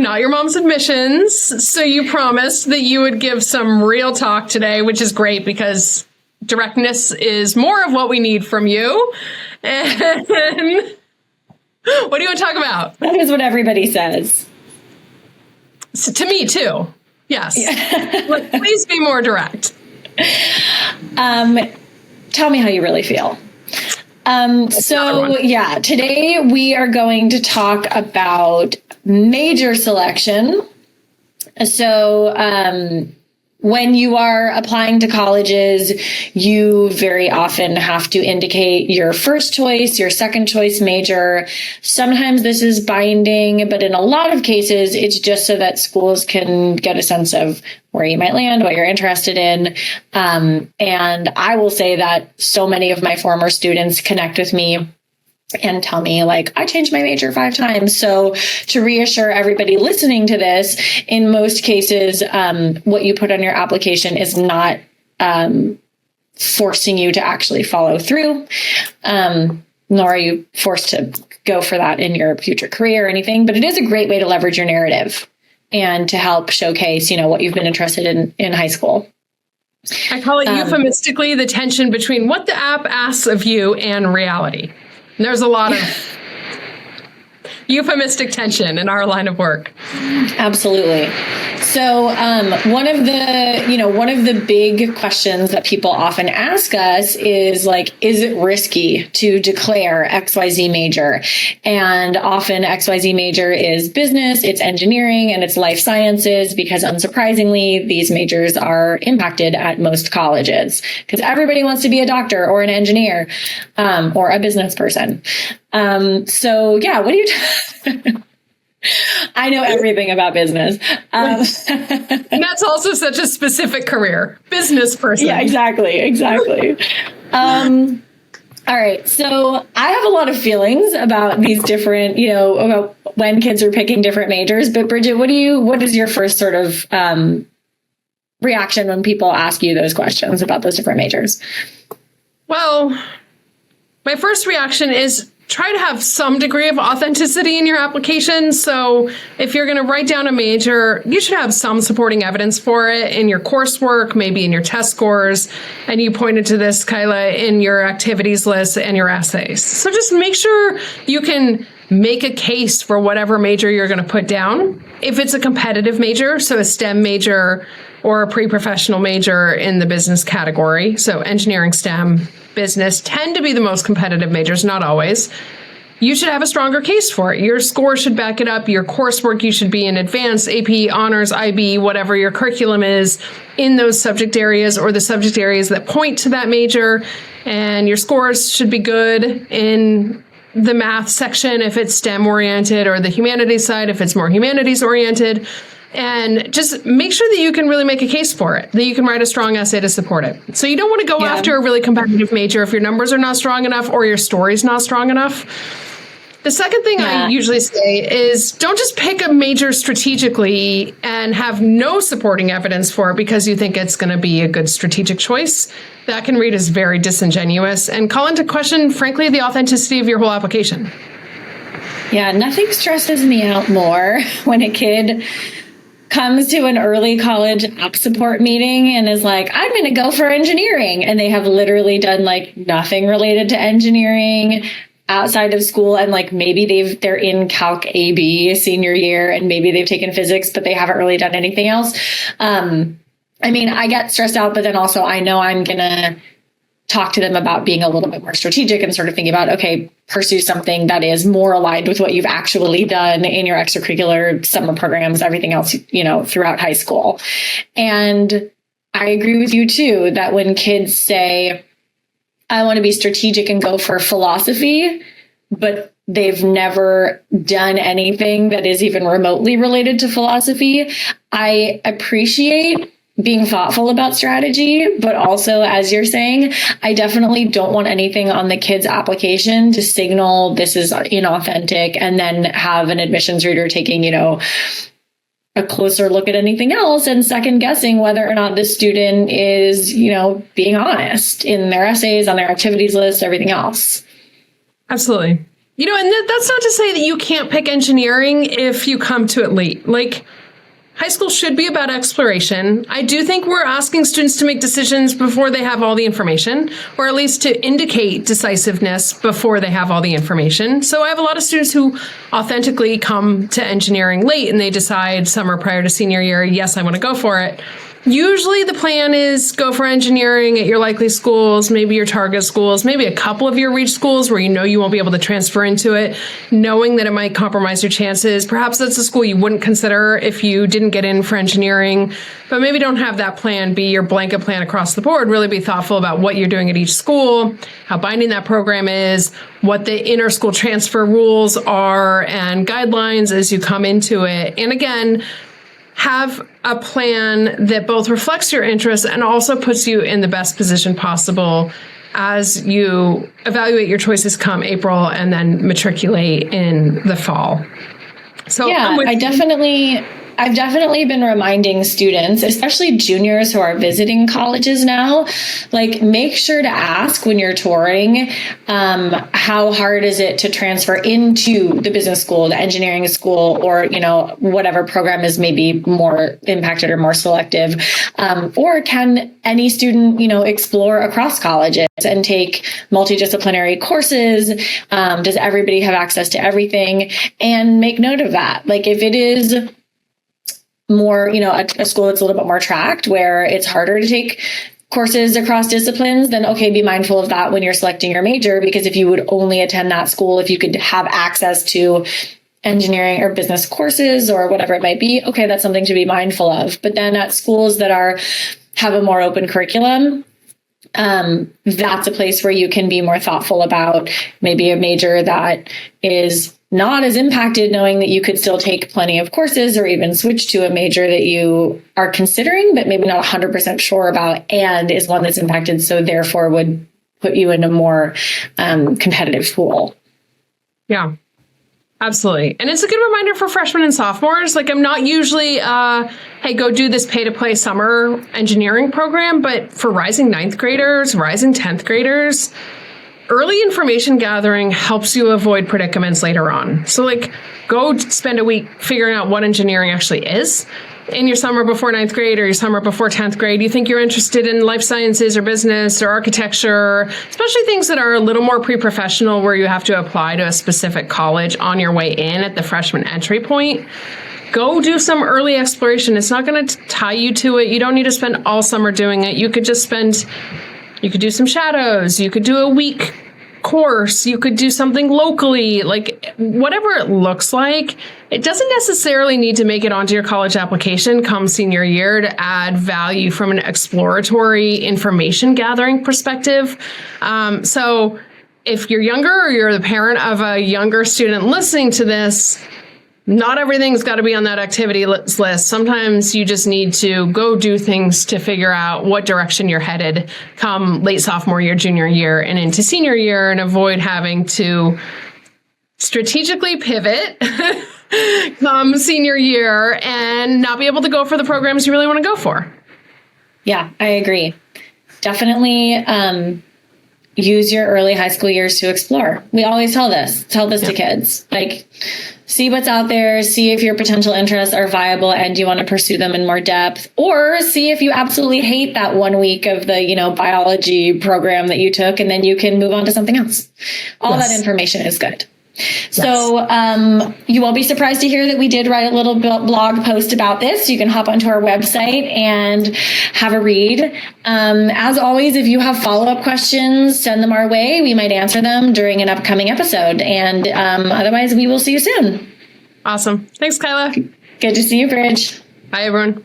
not your mom's admissions. So you promised that you would give some real talk today, which is great because directness is more of what we need from you. And what do you want to talk about? That is what everybody says. So, to me, too. Yes. But please be more direct. Tell me how you really feel. Today we are going to talk about major selection. So, when you are applying to colleges, you very often have to indicate your first choice, your second choice major. Sometimes this is binding, but in a lot of cases, it's just so that schools can get a sense of where you might land, what you're interested in. And I will say that so many of my former students connect with me and tell me, like, I changed my major 5 times. So to reassure everybody listening to this, in most cases, what you put on your application is not forcing you to actually follow through, nor are you forced to go for that in your future career or anything. But it is a great way to leverage your narrative and to help showcase, what you've been interested in high school. I call it euphemistically the tension between what the app asks of you and reality. There's a lot of euphemistic tension in our line of work. Absolutely. So one of the big questions that people often ask us is like, is it risky to declare XYZ major? And often XYZ major is business, it's engineering, and it's life sciences, because unsurprisingly, these majors are impacted at most colleges because everybody wants to be a doctor or an engineer or a business person. What do you... I know everything about business. And that's also such a specific career, business person. Yeah, exactly. All right. So I have a lot of feelings about these different, about when kids are picking different majors. But Bridget, what is your first sort of reaction when people ask you those questions about those different majors? Well, my first reaction is try to have some degree of authenticity in your application. So if you're going to write down a major, you should have some supporting evidence for it in your coursework, maybe in your test scores. And you pointed to this, Kyla, in your activities list and your essays. So just make sure you can make a case for whatever major you're going to put down. If it's a competitive major, so a STEM major or a pre-professional major in the business category, so engineering, STEM, business tend to be the most competitive majors, not always. You should have a stronger case for it. Your score should back it up. Your coursework, you should be in advanced, AP, honors, IB, whatever your curriculum is in those subject areas or the subject areas that point to that major. And your scores should be good in the math section if it's STEM oriented, or the humanities side if it's more humanities oriented. And just make sure that you can really make a case for it, that you can write a strong essay to support it. So you don't want to go after a really competitive major if your numbers are not strong enough or your story's not strong enough. The second thing I usually say is don't just pick a major strategically and have no supporting evidence for it because you think it's going to be a good strategic choice. That can read as very disingenuous and call into question, frankly, the authenticity of your whole application. Yeah, nothing stresses me out more when a kid comes to an early college app support meeting and is like, I'm going to go for engineering. And they have literally done like nothing related to engineering outside of school. And like maybe they're in Calc AB senior year and maybe they've taken physics, but they haven't really done anything else. I get stressed out, but then also I know I'm going to talk to them about being a little bit more strategic and sort of thinking about, okay, pursue something that is more aligned with what you've actually done in your extracurricular summer programs, everything else, throughout high school. And I agree with you too, that when kids say, I want to be strategic and go for philosophy, but they've never done anything that is even remotely related to philosophy, I appreciate being thoughtful about strategy, but also, as you're saying, I definitely don't want anything on the kid's application to signal this is inauthentic and then have an admissions reader taking, a closer look at anything else and second guessing whether or not the student is, being honest in their essays, on their activities list, everything else. Absolutely. And that's not to say that you can't pick engineering if you come to it late. Like, high school should be about exploration. I do think we're asking students to make decisions before they have all the information, or at least to indicate decisiveness before they have all the information. So I have a lot of students who authentically come to engineering late and they decide summer prior to senior year, yes, I want to go for it. Usually the plan is go for engineering at your likely schools, maybe your target schools, maybe a couple of your reach schools where you won't be able to transfer into it, knowing that it might compromise your chances. Perhaps that's a school you wouldn't consider if you didn't get in for engineering, but maybe don't have that plan be your blanket plan across the board. Really be thoughtful about what you're doing at each school, how binding that program is, what the inter-school transfer rules are and guidelines as you come into it. And again, have a plan that both reflects your interests and also puts you in the best position possible as you evaluate your choices come April and then matriculate in the fall. So yeah, I've definitely been reminding students, especially juniors who are visiting colleges now, like, make sure to ask when you're touring, how hard is it to transfer into the business school, the engineering school, or, whatever program is maybe more impacted or more selective. Or can any student, explore across colleges and take multidisciplinary courses? Does everybody have access to everything? And make note of that. Like, if it is more, a school that's a little bit more tracked where it's harder to take courses across disciplines, then okay, be mindful of that when you're selecting your major, because if you would only attend that school if you could have access to engineering or business courses or whatever it might be, okay, that's something to be mindful of. But then at schools that have a more open curriculum, that's a place where you can be more thoughtful about maybe a major that is not as impacted, knowing that you could still take plenty of courses or even switch to a major that you are considering, but maybe not 100% sure about, and is one that's impacted, so therefore would put you in a more competitive pool. Yeah, absolutely. And it's a good reminder for freshmen and sophomores. Like, I'm not usually, hey, go do this pay-to-play summer engineering program, but for rising 9th graders, rising 10th graders, early information gathering helps you avoid predicaments later on. So, like, go spend a week figuring out what engineering actually is in your summer before 9th grade or your summer before 10th grade. You think you're interested in life sciences or business or architecture, especially things that are a little more pre-professional where you have to apply to a specific college on your way in at the freshman entry point. Go do some early exploration. It's not going to tie you to it. You don't need to spend all summer doing it. You could do some shadows. You could do a week course. You could do something locally, like whatever it looks like. It doesn't necessarily need to make it onto your college application come senior year to add value from an exploratory information gathering perspective. So if you're younger or you're the parent of a younger student listening to this, not everything's got to be on that activity list. Sometimes you just need to go do things to figure out what direction you're headed come late sophomore year, junior year, and into senior year, and avoid having to strategically pivot come senior year and not be able to go for the programs you really want to go for. Yeah, I agree. Definitely use your early high school years to explore. We always tell this to kids. Like, see what's out there, see if your potential interests are viable and you want to pursue them in more depth, or see if you absolutely hate that 1 week of the, biology program that you took, and then you can move on to something else. All that information is good. Yes. So you won't be surprised to hear that we did write a little blog post about this. You can hop onto our website and have a read. As always, if you have follow-up questions, send them our way. We might answer them during an upcoming episode. And otherwise, we will see you soon. Awesome. Thanks, Kyla. Good to see you, Bridge. Bye, everyone.